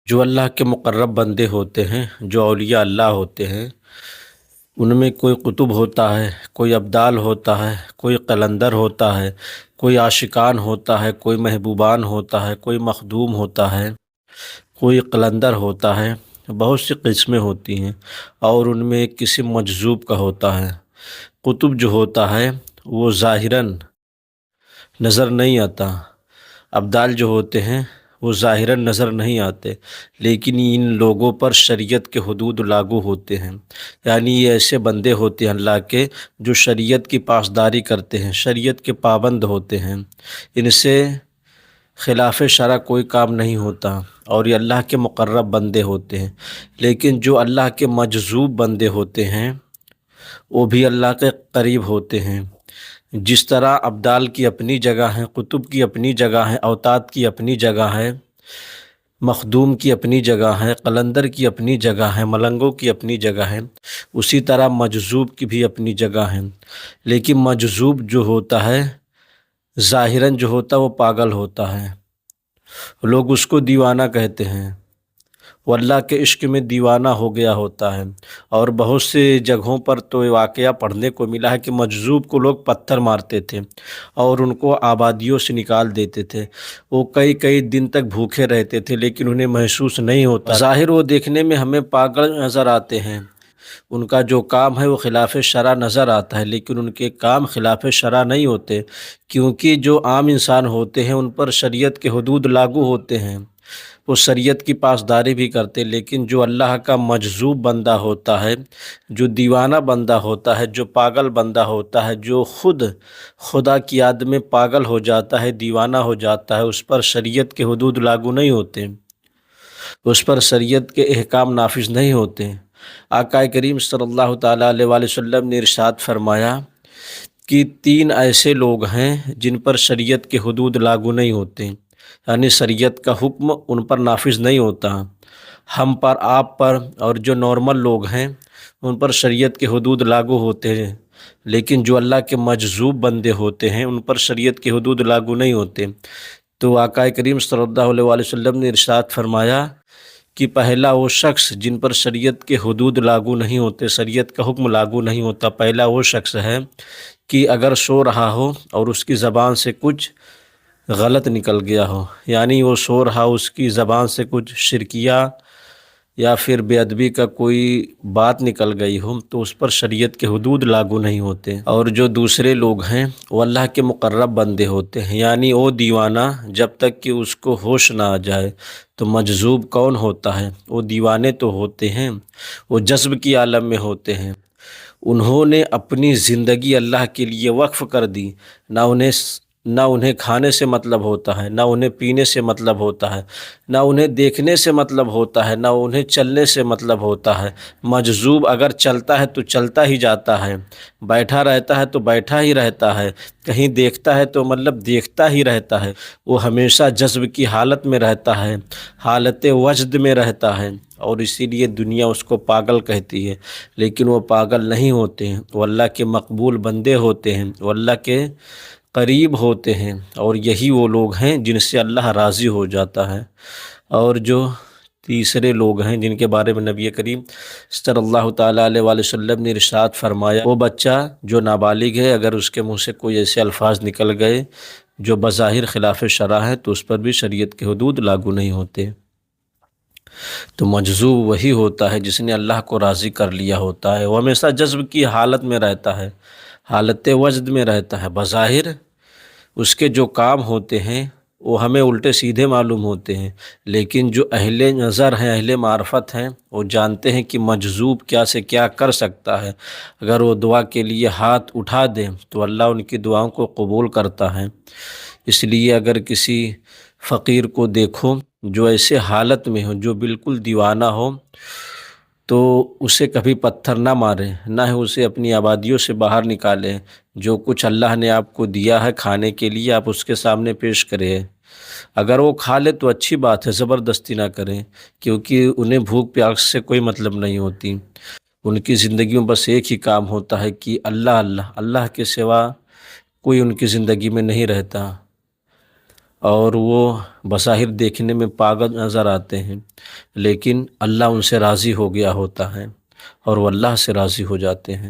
جو اللہ کے مقرب بندے ہوتے ہیں، جو اولیاء اللہ ہوتے ہیں، ان میں کوئی قطب ہوتا ہے، کوئی ابدال ہوتا ہے، کوئی قلندر ہوتا ہے، کوئی عاشقان ہوتا ہے، کوئی محبوبان ہوتا ہے، کوئی مخدوم ہوتا ہے، کوئی قلندر ہوتا ہے۔ بہت سی قسمیں ہوتی ہیں اور ان میں ایک قسم مجذوب کا ہوتا ہے۔ قطب جو ہوتا ہے وہ ظاہراً نظر نہیں آتا، ابدال جو ہوتے ہیں وہ ظاہراً نظر نہیں آتے، لیکن ان لوگوں پر شریعت کے حدود لاگو ہوتے ہیں۔ یعنی یہ ایسے بندے ہوتے ہیں اللہ کے جو شریعت کی پاسداری کرتے ہیں، شریعت کے پابند ہوتے ہیں، ان سے خلاف شرع کوئی کام نہیں ہوتا اور یہ اللہ کے مقرب بندے ہوتے ہیں۔ لیکن جو اللہ کے مجذوب بندے ہوتے ہیں وہ بھی اللہ کے قریب ہوتے ہیں۔ جس طرح ابدال کی اپنی جگہ ہے، قطب کی اپنی جگہ ہے، اوتاد کی اپنی جگہ ہے، مخدوم کی اپنی جگہ ہے، قلندر کی اپنی جگہ ہے، ملنگوں کی اپنی جگہ ہے، اسی طرح مجذوب کی بھی اپنی جگہ ہے۔ لیکن مجذوب جو ہوتا ہے ظاہراً جو ہوتا ہے وہ پاگل ہوتا ہے، لوگ اس کو دیوانہ کہتے ہیں، وہ اللہ کے عشق میں دیوانہ ہو گیا ہوتا ہے۔ اور بہت سے جگہوں پر تو یہ واقعہ پڑھنے کو ملا ہے کہ مجذوب کو لوگ پتھر مارتے تھے اور ان کو آبادیوں سے نکال دیتے تھے، وہ کئی کئی دن تک بھوکے رہتے تھے لیکن انہیں محسوس نہیں ہوتا۔ ظاہر وہ دیکھنے میں ہمیں پاگل نظر آتے ہیں، ان کا جو کام ہے وہ خلاف شرع نظر آتا ہے، لیکن ان کے کام خلاف شرع نہیں ہوتے، کیونکہ جو عام انسان ہوتے ہیں ان پر شریعت کے حدود لاگو ہوتے ہیں، وہ شریعت کی پاسداری بھی کرتے۔ لیکن جو اللہ کا مجذوب بندہ ہوتا ہے، جو دیوانہ بندہ ہوتا ہے، جو پاگل بندہ ہوتا ہے، جو خود خدا کی یاد میں پاگل ہو جاتا ہے، دیوانہ ہو جاتا ہے، اس پر شریعت کے حدود لاگو نہیں ہوتے، اس پر شریعت کے احکام نافذ نہیں ہوتے۔ آقا کریم صلی اللہ تعالیٰ علیہ وآلہ وسلم نے ارشاد فرمایا کہ تین ایسے لوگ ہیں جن پر شریعت کے حدود لاگو نہیں ہوتے، یعنی شریعت کا حکم ان پر نافذ نہیں ہوتا۔ ہم پر، آپ پر اور جو نارمل لوگ ہیں ان پر شریعت کے حدود لاگو ہوتے ہیں، لیکن جو اللہ کے مجذوب بندے ہوتے ہیں ان پر شریعت کے حدود لاگو نہیں ہوتے۔ تو آقا کریم صلی اللہ علیہ وآلہ وسلم نے ارشاد فرمایا کہ پہلا وہ شخص جن پر شریعت کے حدود لاگو نہیں ہوتے، شریعت کا حکم لاگو نہیں ہوتا، پہلا وہ شخص ہے کہ اگر سو رہا ہو اور اس کی زبان سے کچھ غلط نکل گیا ہو، یعنی وہ سو رہا، اس کی زبان سے کچھ شرکیہ یا پھر بے ادبی کا کوئی بات نکل گئی ہو تو اس پر شریعت کے حدود لاگو نہیں ہوتے۔ اور جو دوسرے لوگ ہیں وہ اللہ کے مقرب بندے ہوتے ہیں، یعنی وہ دیوانہ جب تک کہ اس کو ہوش نہ آ جائے۔ تو مجذوب کون ہوتا ہے؟ وہ دیوانے تو ہوتے ہیں، وہ جذب کی عالم میں ہوتے ہیں، انہوں نے اپنی زندگی اللہ کے لیے وقف کر دی، نہ انہیں کھانے سے مطلب ہوتا ہے، نہ انہیں پینے سے مطلب ہوتا ہے، نہ انہیں دیکھنے سے مطلب ہوتا ہے، نہ انہیں چلنے سے مطلب ہوتا ہے۔ مجذوب اگر چلتا ہے تو چلتا ہی جاتا ہے، بیٹھا رہتا ہے تو بیٹھا ہی رہتا ہے، کہیں دیکھتا ہے تو مطلب دیکھتا ہی رہتا ہے، وہ ہمیشہ جذب کی حالت میں رہتا ہے، حالت وجد میں رہتا ہے، اور اسی لیے دنیا اس کو پاگل کہتی ہے۔ لیکن وہ پاگل نہیں ہوتے ہیں، وہ اللہ کے مقبول بندے ہوتے ہیں، وہ اللہ کے قریب ہوتے ہیں، اور یہی وہ لوگ ہیں جن سے اللہ راضی ہو جاتا ہے۔ اور جو تیسرے لوگ ہیں جن کے بارے میں نبی کریم صلی اللہ تعالیٰ علیہ وآلہ وسلم نے ارشاد فرمایا، وہ بچہ جو نابالغ ہے اگر اس کے منہ سے کوئی ایسے الفاظ نکل گئے جو بظاہر خلاف شرع ہے تو اس پر بھی شریعت کے حدود لاگو نہیں ہوتے۔ تو مجذوب وہی ہوتا ہے جس نے اللہ کو راضی کر لیا ہوتا ہے، وہ ہمیشہ جذب کی حالت میں رہتا ہے، حالت وجد میں رہتا ہے، بظاہر اس کے جو کام ہوتے ہیں وہ ہمیں الٹے سیدھے معلوم ہوتے ہیں، لیکن جو اہل نظر ہیں، اہل معرفت ہیں، وہ جانتے ہیں کہ مجذوب کیا سے کیا کر سکتا ہے۔ اگر وہ دعا کے لیے ہاتھ اٹھا دیں تو اللہ ان کی دعاؤں کو قبول کرتا ہے۔ اس لیے اگر کسی فقیر کو دیکھو جو ایسے حالت میں ہو، جو بالکل دیوانہ ہو، تو اسے کبھی پتھر نہ مارے، نہ ہی اسے اپنی آبادیوں سے باہر نکالے۔ جو کچھ اللہ نے آپ کو دیا ہے کھانے کے لیے آپ اس کے سامنے پیش کریں، اگر وہ کھا لے تو اچھی بات ہے، زبردستی نہ کریں، کیونکہ انہیں بھوک پیاس سے کوئی مطلب نہیں ہوتی، ان کی زندگی میں بس ایک ہی کام ہوتا ہے کہ اللہ اللہ، اللہ کے سوا کوئی ان کی زندگی میں نہیں رہتا۔ اور وہ بظاہر دیکھنے میں پاگل نظر آتے ہیں، لیکن اللہ ان سے راضی ہو گیا ہوتا ہے اور وہ اللہ سے راضی ہو جاتے ہیں۔